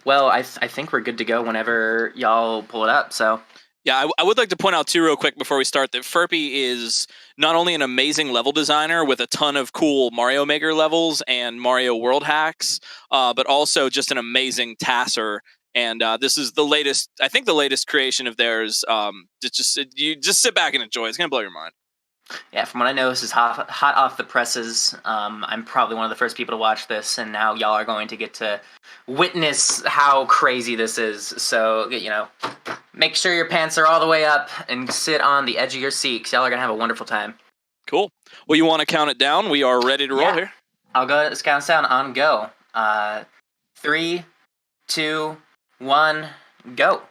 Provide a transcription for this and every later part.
Well, I think we're good to go whenever y'all pull it up, so... Yeah, I would like to point out, too, real quick before we start, that Ferpy is not only an amazing level designer with a ton of cool Mario Maker levels and Mario World hacks, but also just an amazing TASer. And this is the latest, I think the latest creation of theirs. You just sit back and enjoy. It's going to blow your mind. Yeah, from what I know, this is hot off the presses. I'm probably one of the first people to watch this, and now y'all are going to get to witness how crazy this is. So, make sure your pants are all the way up and sit on the edge of your seat, because y'all are going to have a wonderful time. Cool. Well, you want to count it down? We are ready to roll here. I'll go let's count us down on go. 3, 2, 1, go.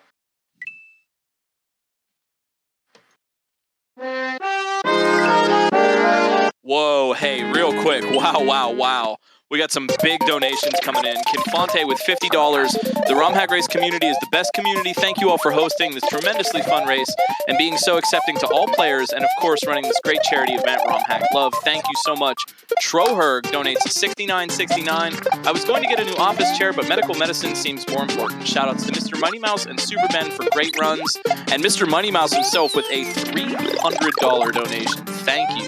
Whoa, hey, real quick. Wow. We got some big donations coming in. Kinfonte with $50. The ROM Hack Race community is the best community. Thank you all for hosting this tremendously fun race and being so accepting to all players, and of course running this great charity event, ROM Hack Love. Thank you so much. Troherg donates $69.69. I was going to get a new office chair, but medical medicine seems more important. Shoutouts to Mr. Mighty Mouse and Super Ben for great runs, and Mr. Mighty Mouse himself with a $300 donation. Thank you.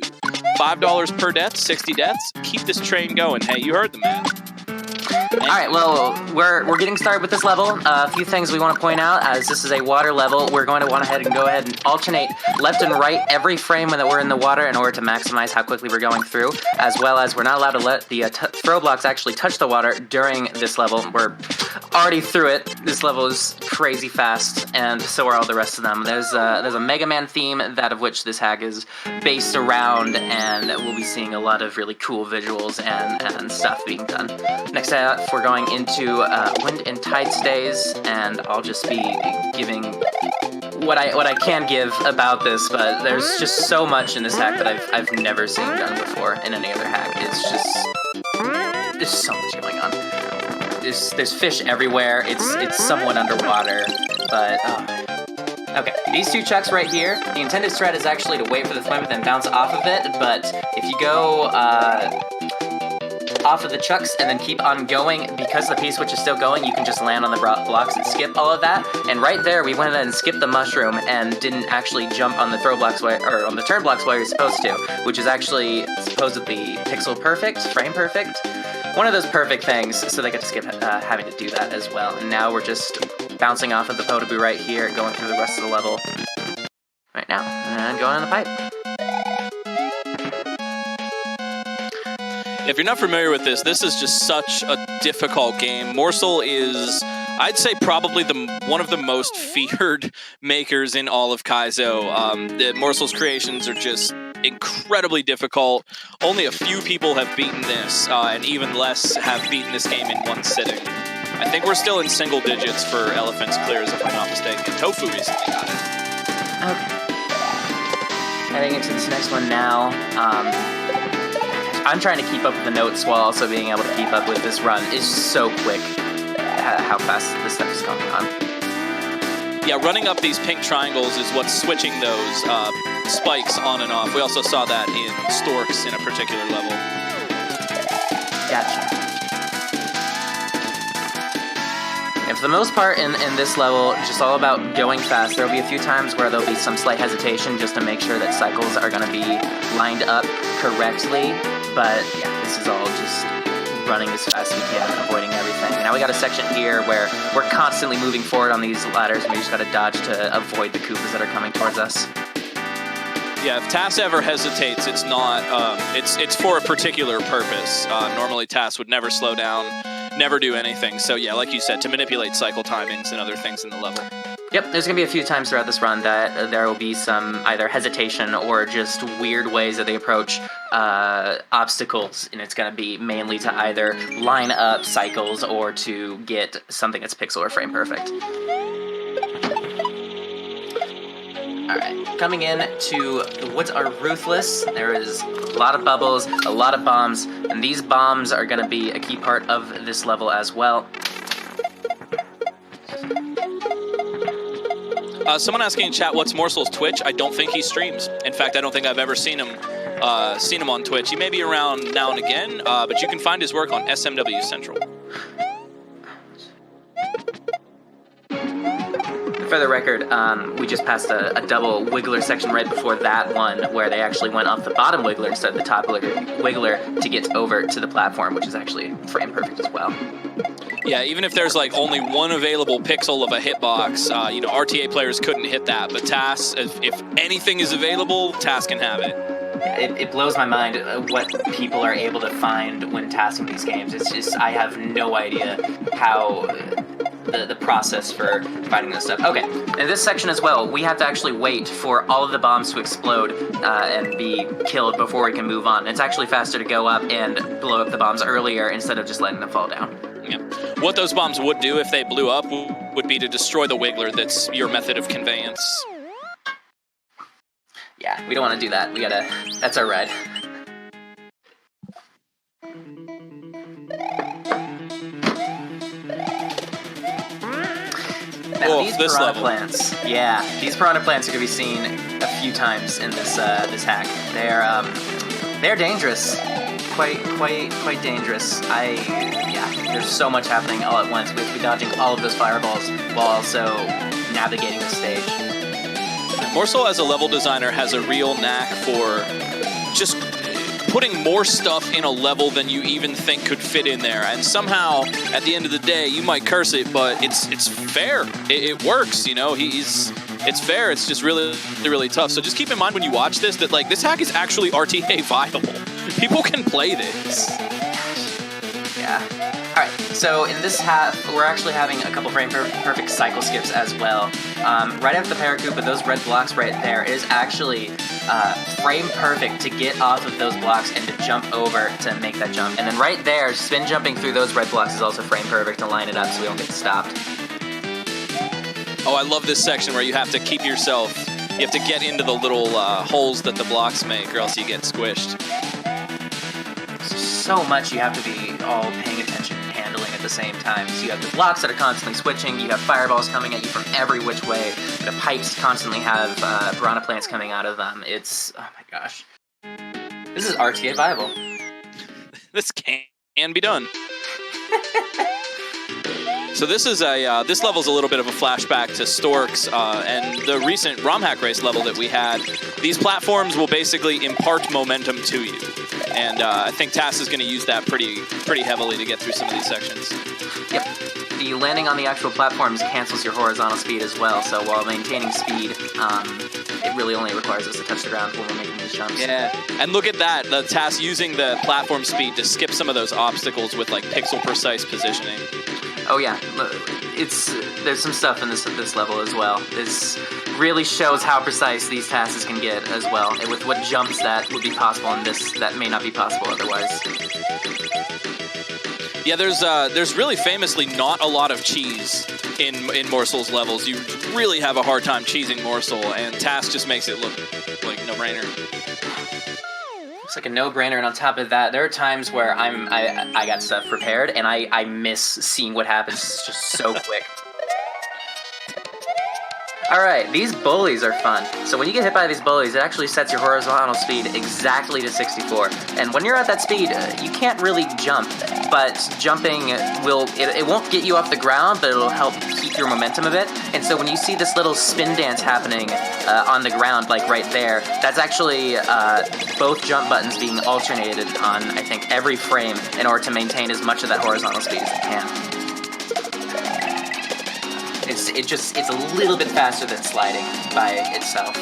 $5 per death, 60 deaths. Keep this train going. Hey, you heard the man. All right, well, we're getting started with this level. A few things we want to point out, as this is a water level, we're going to go ahead and alternate left and right every frame that we're in the water in order to maximize how quickly we're going through, as well as we're not allowed to let the throw blocks actually touch the water during this level. We're already through it. This level is crazy fast, and so are all the rest of them. There's a Mega Man theme, that of which this hack is based around, and we'll be seeing a lot of really cool visuals and stuff being done. Next up, we're going into wind and tide stays, and I'll just be giving what I can give about this, but there's just so much in this hack that I've never seen done before in any other hack. It's just, there's so much going on. There's fish everywhere. It's somewhat underwater, but okay, these two chucks right here, the intended strat is actually to wait for the flame and then bounce off of it, but if you go off of the chucks and then keep on going, because the P-switch is still going, you can just land on the blocks and skip all of that. And right there, we went ahead and skipped the mushroom and didn't actually jump on the throw blocks or on the turn blocks where you're supposed to, which is actually supposedly pixel perfect, frame perfect. One of those perfect things, so they get to skip having to do that as well. And now we're just bouncing off of the Podoboo right here, going through the rest of the level right now, and going on the pipe. If you're not familiar with this is just such a difficult game. Morsel is, I'd say, probably one of the most feared makers in all of Kaizo. The Morsel's creations are just incredibly difficult. Only a few people have beaten this, and even less have beaten this game in one sitting. I think we're still in single digits for Elephant's clears, if I'm not mistaken. Tofu recently got it. Okay. Heading into this next one now. I'm trying to keep up with the notes while also being able to keep up with this run. It's so quick how fast this stuff is going on. Yeah, running up these pink triangles is what's switching those spikes on and off. We also saw that in Storks in a particular level. Gotcha. And for the most part in this level, it's just all about going fast. There'll be a few times where there'll be some slight hesitation just to make sure that cycles are going to be lined up correctly. But yeah, this is all just running as fast as we can and avoiding everything. And now we got a section here where we're constantly moving forward on these ladders, and we just got to dodge to avoid the Koopas that are coming towards us. Yeah, if TAS ever hesitates, it's not. It's for a particular purpose. Normally, TAS would never slow down, never do anything. So yeah, like you said, to manipulate cycle timings and other things in the level. Yep, there's going to be a few times throughout this run that there will be some either hesitation or just weird ways that they approach obstacles, and it's going to be mainly to either line up cycles or to get something that's pixel or frame perfect. Alright, coming in to the woods are ruthless. There is a lot of bubbles, a lot of bombs, and these bombs are going to be a key part of this level as well. Someone asking in chat, what's Morsel's Twitch? I don't think he streams. In fact, I don't think I've ever seen him on Twitch. He may be around now and again, but you can find his work on SMW Central. For the record, we just passed a double wiggler section right before that one, where they actually went off the bottom wiggler instead of the top wiggler to get over to the platform, which is actually frame perfect as well. Yeah, even if there's like only one available pixel of a hitbox, RTA players couldn't hit that. But TAS, if anything is available, TAS can have it. It blows my mind what people are able to find when tasking these games. It's just, I have no idea how the process for finding this stuff. Okay, in this section as well, we have to actually wait for all of the bombs to explode and be killed before we can move on. It's actually faster to go up and blow up the bombs earlier instead of just letting them fall down. Yeah. What those bombs would do if they blew up would be to destroy the wiggler that's your method of conveyance. Yeah, we don't want to do that. That's our ride. Now, these piranha plants, these piranha plants are going to be seen a few times in this hack. They're dangerous, quite dangerous. There's so much happening all at once. We have to be dodging all of those fireballs while also navigating the stage. Morsel, as a level designer, has a real knack for just putting more stuff in a level than you even think could fit in there. And somehow, at the end of the day, you might curse it, but it's fair. It works, it's fair. It's just really, really tough. So just keep in mind when you watch this that, like, this hack is actually RTA viable. People can play this. Yeah. Alright, so in this half, we're actually having a couple frame perfect cycle skips as well. Right after the Paracoup, those red blocks right there, it is actually frame perfect to get off of those blocks and to jump over to make that jump. And then right there, spin jumping through those red blocks is also frame perfect to line it up so we don't get stopped. Oh, I love this section where you have to keep yourself, you have to get into the little holes that the blocks make or else you get squished. So much you have to be all paying attention and handling at the same time. So you have the blocks that are constantly switching, you have fireballs coming at you from every which way, the pipes constantly have piranha plants coming out of them. It's, oh my gosh. This is RTA viable. This can be done. So this is this level's a little bit of a flashback to Storks and the recent ROM hack race level that we had. These platforms will basically impart momentum to you. And I think TAS is going to use that pretty heavily to get through some of these sections. Yep. The landing on the actual platforms cancels your horizontal speed as well, so while maintaining speed, it really only requires us to touch the ground when we're making these jumps. Yeah, and look at that, the TAS using the platform speed to skip some of those obstacles with like pixel-precise positioning. Oh yeah, there's some stuff in this level as well. This really shows how precise these tasks can get as well, and with what jumps that would be possible in this that may not be possible otherwise. Yeah, there's really famously not a lot of cheese in Morsel's levels. You really have a hard time cheesing Morsel, and TAS just makes it look like no-brainer. It's like a no-brainer, and on top of that, there are times where I got stuff prepared, and I miss seeing what happens. It's just so quick. Alright, these bullies are fun. So when you get hit by these bullies, it actually sets your horizontal speed exactly to 64. And when you're at that speed, you can't really jump, but jumping it won't get you off the ground, but it'll help keep your momentum a bit. And so when you see this little spin dance happening on the ground, like right there, that's actually both jump buttons being alternated on, I think, every frame in order to maintain as much of that horizontal speed as it can. It's a little bit faster than sliding by itself.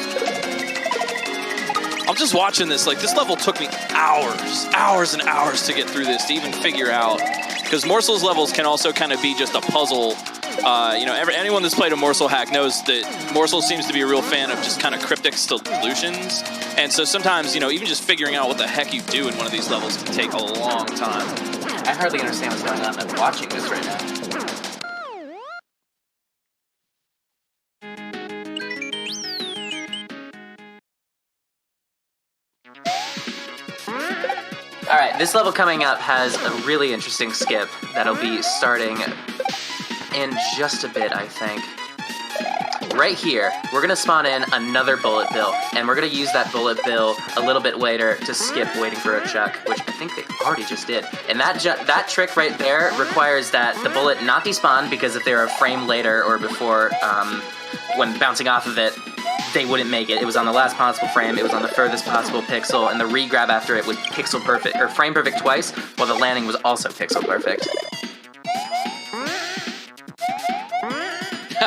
I'm just watching this, like, this level took me hours and hours to get through this, to even figure out, because Morsel's levels can also kind of be just a puzzle. Anyone that's played a Morsel hack knows that Morsel seems to be a real fan of just kind of cryptic solutions, and so sometimes, even just figuring out what the heck you do in one of these levels can take a long time. I hardly understand what's going on. I'm watching this right now. Alright, this level coming up has a really interesting skip that'll be starting in just a bit, I think. Right here, we're going to spawn in another bullet bill, and we're going to use that bullet bill a little bit later to skip waiting for a chuck, which I think they already just did. And that trick right there requires that the bullet not be spawned, because if they're a frame later or before when bouncing off of it, they wouldn't make it. It was on the last possible frame, it was on the furthest possible pixel, and the regrab after it was pixel perfect, or frame perfect twice, while the landing was also pixel perfect.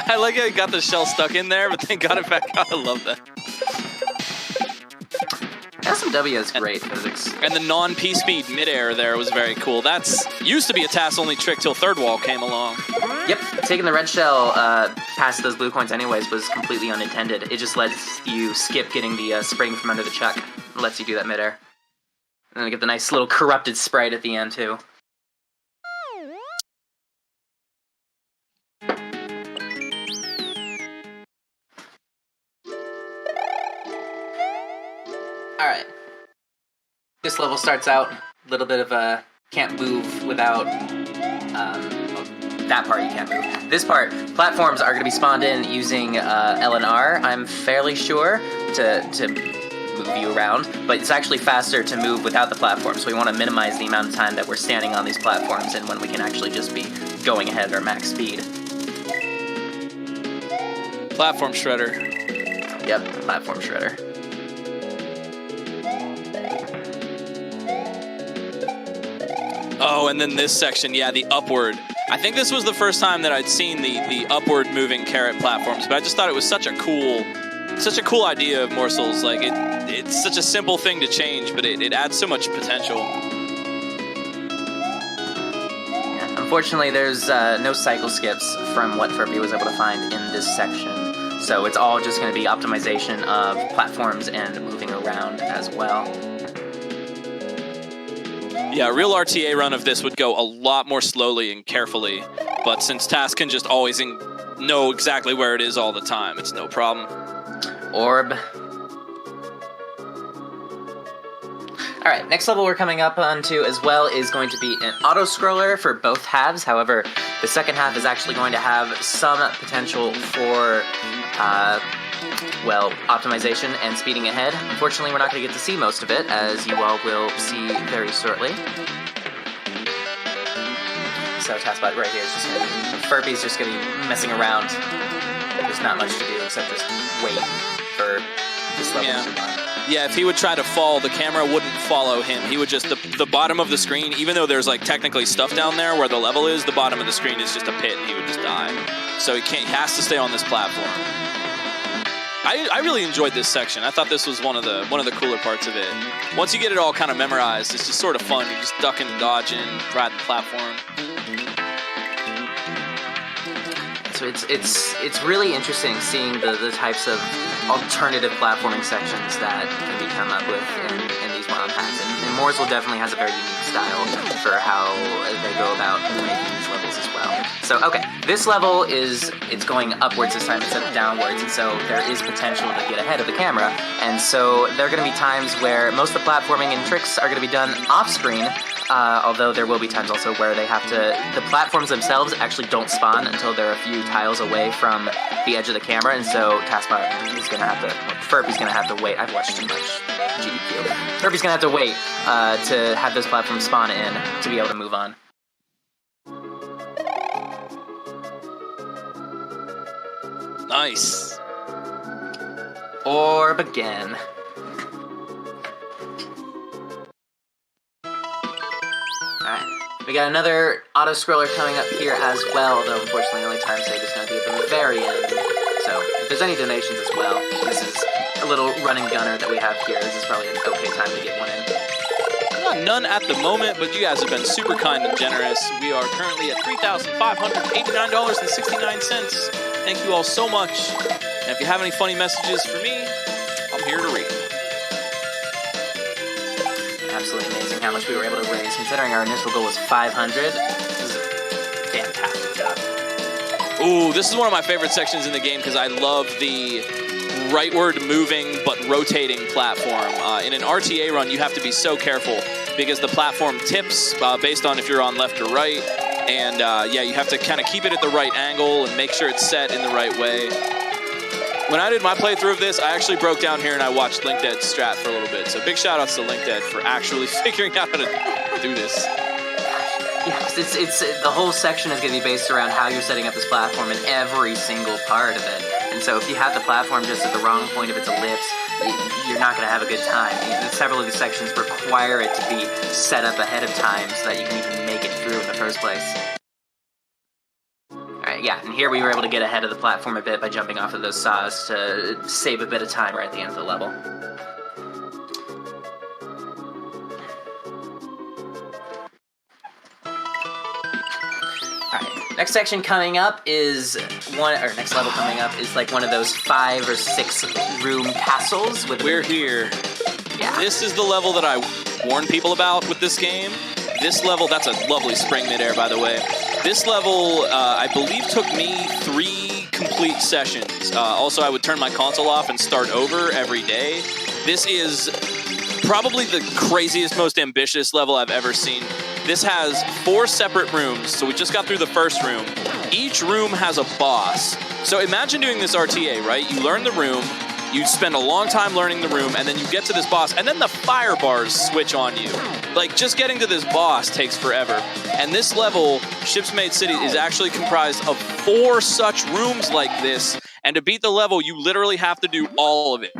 I like how you got the shell stuck in there, but then got it back out. I love that. SMW is great physics. And the non-P speed midair there was very cool. That's used to be a TAS only trick till third wall came along. Yep, taking the red shell past those blue coins anyways was completely unintended. It just lets you skip getting the spring from under the chuck. It lets you do that midair. And then get the nice little corrupted sprite at the end too. Alright. This level starts out a little bit of a can't move without that part you can't move. This part, platforms are going to be spawned in using L and R, I'm fairly sure, to move you around, but it's actually faster to move without the platform, so we want to minimize the amount of time that we're standing on these platforms and when we can actually just be going ahead at our max speed. Platform shredder. Yep, platform shredder. Oh, and then this section, yeah, the upward. I think this was the first time that I'd seen the upward moving carrot platforms, but I just thought it was such a cool idea of morsels. Like it's such a simple thing to change, but it adds so much potential. Yeah, unfortunately, there's no cycle skips from what Ferpy was able to find in this section, so it's all just going to be optimization of platforms and moving around as well. Yeah, a real RTA run of this would go a lot more slowly and carefully, but since TAS can just always know exactly where it is all the time, it's no problem. Orb. Alright, next level we're coming up onto as well is going to be an auto-scroller for both halves. However, the second half is actually going to have some potential for well, optimization and speeding ahead. Unfortunately, we're not going to get to see most of it, as you all will see very shortly. So TASBot right here is just going to be, Ferpy's just going to be messing around. There's not much to do except just wait for this level to move on. Yeah, if he would try to fall, the camera wouldn't follow him. He would just, the bottom of the screen, even though there's like technically stuff down there where the level is, the bottom of the screen is just a pit and he would just die. So he has to stay on this platform. I really enjoyed this section. I thought this was one of the cooler parts of it. Once you get it all kind of memorized, it's just sort of fun. You're just ducking and dodging, riding the platform. So it's really interesting seeing the types of alternative platforming sections that can be come up with in these one-on packs. And morsel definitely has a very unique style for how they go about making these levels as well. So, okay, this level it's going upwards this time instead of downwards, and so there is potential to get ahead of the camera, and so there are going to be times where most of the platforming and tricks are going to be done off-screen, although there will be times also where they have to, the platforms themselves actually don't spawn until they're a few tiles away from the edge of the camera, and so TASBot is going to have to, Ferpy's going to have to wait. I've watched too much GDQ. Ferpy's going to have to wait to have those platforms spawn in to be able to move on. Nice. Orb again. Alright, we got another auto-scroller coming up here as well, though unfortunately the only time save is going to be at the very end. So, if there's any donations as well, this is a little running gunner that we have here. This is probably an okay time to get one in. None at the moment, but you guys have been super kind and generous. We are currently at $3,589.69. Thank you all so much. And if you have any funny messages for me, I'm here to read them. Absolutely amazing how much we were able to raise. Considering our initial goal was 500, this is a fantastic job. Ooh, this is one of my favorite sections in the game because I love the rightward moving but rotating platform. In an RTA run, you have to be so careful because the platform tips based on if you're on left or right. And yeah, you have to kind of keep it at the right angle and make sure it's set in the right way. When I did my playthrough of this, I actually broke down here and I watched LinkDead's strat for a little bit. So big shout outs to LinkDead for actually figuring out how to do this. Yeah, 'cause it's the whole section is going to be based around how you're setting up this platform in every single part of it. And so if you have the platform just at the wrong point of its ellipse, you're not going to have a good time. And several of these sections require it to be set up ahead of time so that you can even make it through in the first place. Alright, yeah, and here we were able to get ahead of the platform a bit by jumping off of those saws to save a bit of time right at the end of the level. Next section coming up is next level coming up is like one of those 5 or 6 room castles with. We're here. Yeah. This is the level that I warn people about with this game. This level, that's a lovely spring midair, by the way. This level, I believe, took me 3 complete sessions. Also, I would turn my console off and start over every day. This is probably the craziest, most ambitious level I've ever seen. This has 4 separate rooms, so we just got through the first room. Each room has a boss. So imagine doing this RTA, right? You learn the room, you spend a long time learning the room, and then you get to this boss, and then the fire bars switch on you. Like, just getting to this boss takes forever. And this level, Shipsmade City, is actually comprised of 4 such rooms like this, and to beat the level, you literally have to do all of it.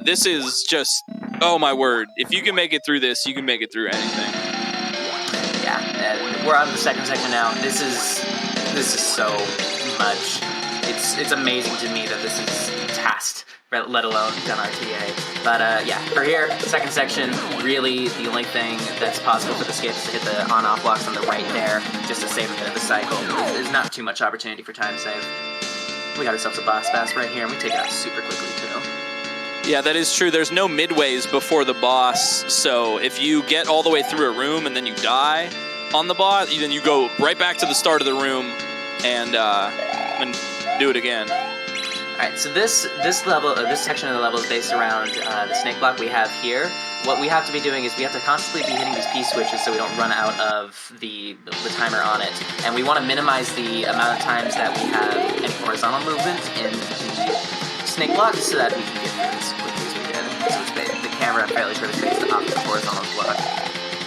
This is just, oh my word. If you can make it through this, you can make it through anything. Yeah, we're on the second section now. This is so much. It's amazing to me that this is tasked, let alone done RTA. But yeah, for here, second section, really the only thing that's possible for the skip is to hit the on-off blocks on the right there, just to save a bit of the cycle. There's not too much opportunity for time save. We got ourselves a boss bass right here, and we take it out super quickly too. Yeah, that is true. There's no midways before the boss, so if you get all the way through a room and then you die on the boss, then you go right back to the start of the room and do it again. Alright, so this level, this section of the level is based around the snake block we have here. What we have to be doing is we have to constantly be hitting these P-switches so we don't run out of the timer on it. And we want to minimize the amount of times that we have any horizontal movement in the snake block so that we can get through as quickly as we can. So it's the camera, I'm fairly sure, is based off the horizontal block.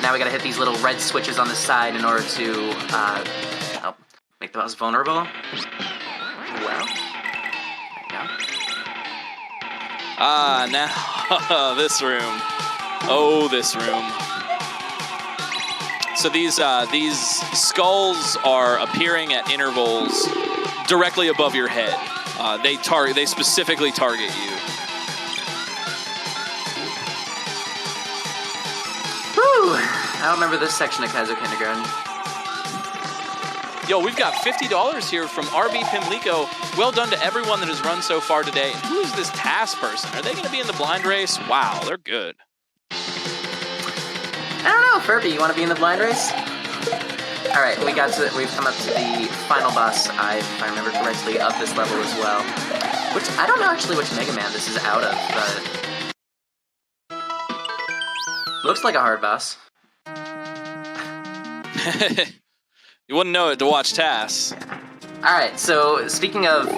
Now we gotta hit these little red switches on the side in order to help make the boss vulnerable. Well, there you go. Ah, now this room. Oh, this room. So these skulls are appearing at intervals directly above your head. They specifically target you. Whew! I don't remember this section of Kaizo Kindergarten. Yo, we've got $50 here from RB Pimlico. Well done to everyone that has run so far today. And who is this TAS person? Are they going to be in the blind race? Wow, they're good. I don't know, Ferpy, you want to be in the blind race? Alright, we've come up to the final boss, if I remember correctly, of this level as well. Which, I don't know actually which Mega Man this is out of, but... looks like a hard boss. You wouldn't know it to watch TAS. Alright, so speaking of,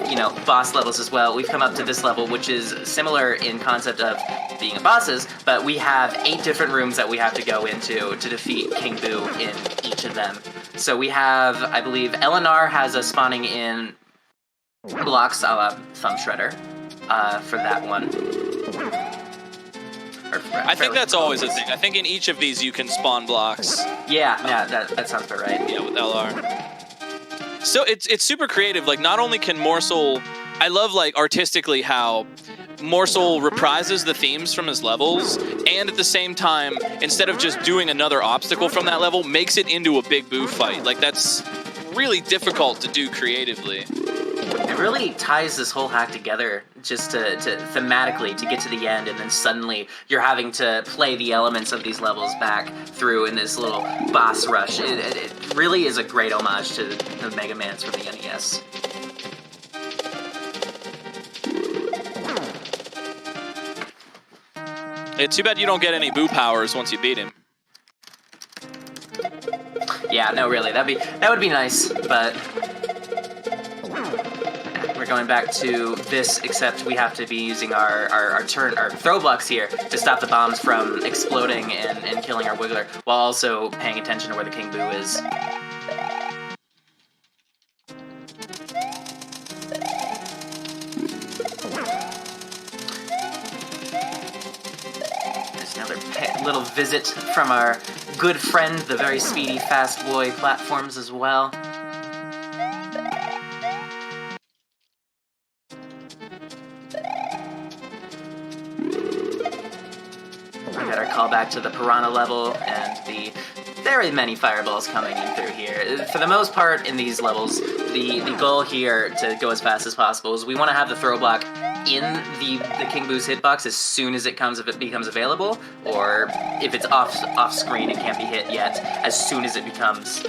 boss levels as well, we've come up to this level, which is similar in concept of being bosses, but we have 8 different rooms that we have to go into to defeat King Boo in each of them. So we have, I believe, Eleanor has us spawning in blocks a la Thumb Shredder for that one. I think that's always a thing. I think in each of these you can spawn blocks. Yeah, that sounds about right. Yeah, with LR. So it's super creative. Like, not only can Morsel... I love, like, artistically how Morsel reprises the themes from his levels, and at the same time, instead of just doing another obstacle from that level, makes it into a big Boo fight. Like, that's really difficult to do creatively. It really ties this whole hack together just to thematically to get to the end, and then suddenly you're having to play the elements of these levels back through in this little boss rush. It really is a great homage to the Mega Mans from the NES. It's too bad you don't get any Boo powers once you beat him. Yeah, no, really, that would be nice, but we're going back to this, except we have to be using our throw blocks here to stop the bombs from exploding and killing our Wiggler, while also paying attention to where the King Boo is. There's another little visit from our good friend, the very speedy Fast Boy platforms as well. We got our callback to the Piranha level and the very many fireballs coming in through here. For the most part in these levels, the goal here to go as fast as possible is we want to have the throw block in the King Boo's hitbox as soon as it becomes available, or if it's off screen and can't be hit yet, as soon as it becomes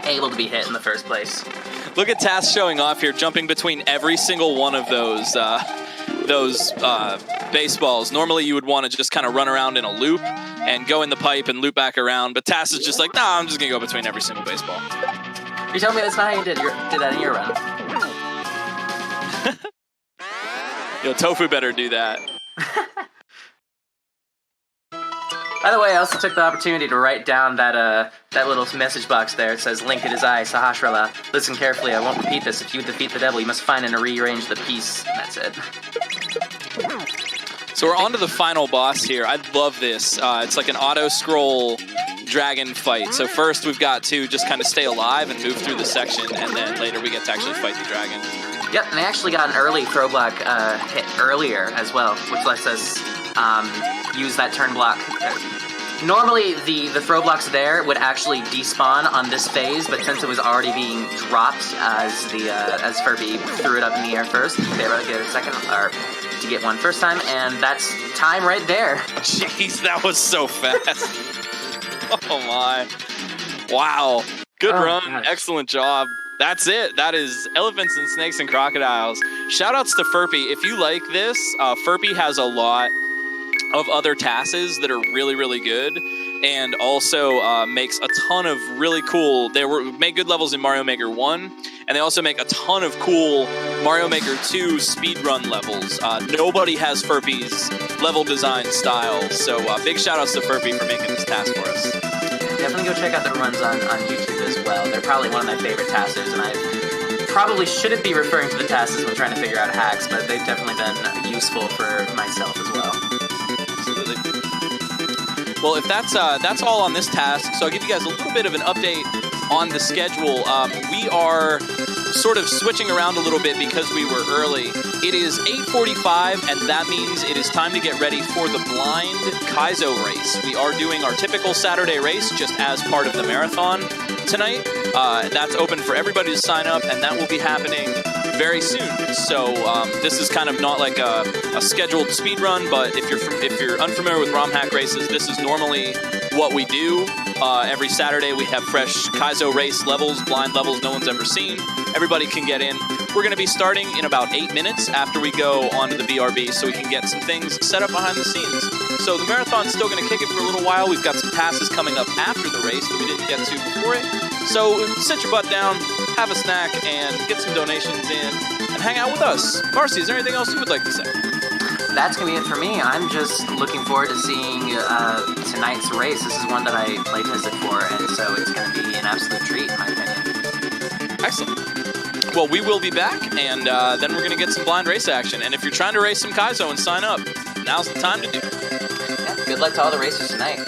able to be hit in the first place. Look at TAS showing off here, jumping between every single one of those baseballs. Normally you would want to just kind of run around in a loop and go in the pipe and loop back around, but TAS is just like, nah, I'm just going to go between every single baseball. You're telling me that's not how you did that in your run? Yo, Tofu better do that. By the way, I also took the opportunity to write down that little message box there. It says, "Link it is I, Sahasrara. Listen carefully, I won't repeat this. If you defeat the devil, you must find and rearrange the piece." And that's it. So we're on to the final boss here. I love this. It's like an auto-scroll dragon fight. So first we've got to just kind of stay alive and move through the section, and then later we get to actually fight the dragon. Yep, and they actually got an early throw block hit earlier as well, which lets us use that turn block. Normally, the throw blocks there would actually despawn on this phase, but since it was already being dropped as Ferpy threw it up in the air first, they were able to get a second, or to get one first time, and that's time right there. Jeez, that was so fast. Oh my. Wow. Good run. Gosh. Excellent job. That's it. That is Elephants and Snakes and Crocodiles. Shoutouts to Ferpy. If you like this, Ferpy has a lot of other TASs that are really, really good, and also makes a ton of really cool, made good levels in Mario Maker 1, and they also make a ton of cool Mario Maker 2 speedrun levels. Nobody has Ferpy's level design style, so big shoutouts to Ferpy for making this TAS for us. Definitely go check out their runs on YouTube as well. They're probably one of my favorite TASs, and I probably shouldn't be referring to the TASs when trying to figure out hacks, but they've definitely been useful for myself as well. Absolutely. Well, if that's all on this task, so I'll give you guys a little bit of an update on the schedule. We are sort of switching around a little bit because we were early. It is 8:45, and that means it is time to get ready for the blind Kaizo race. We are doing our typical Saturday race just as part of the marathon tonight. That's open for everybody to sign up, and that will be happening very soon. So this is kind of not like a scheduled speed run, but if you're unfamiliar with ROM hack races, this is normally what we do. Every Saturday we have fresh Kaizo race levels, blind levels no one's ever seen. Everybody can get in. We're going to be starting in about 8 minutes after we go onto the BRB, so we can get some things set up behind the scenes. So the marathon's still going to kick it for a little while. We've got some passes coming up after the race that we didn't get to before it. So sit your butt down, have a snack, and get some donations in, and hang out with us. Marcy, is there anything else you would like to say? That's going to be it for me. I'm just looking forward to seeing tonight's race. This is one that I playtested for, and so it's going to be an absolute treat, in my opinion. Excellent. Well, we will be back, and then we're going to get some blind race action. And if you're trying to race some Kaizo and sign up, now's the time to do it. Yeah, good luck to all the racers tonight.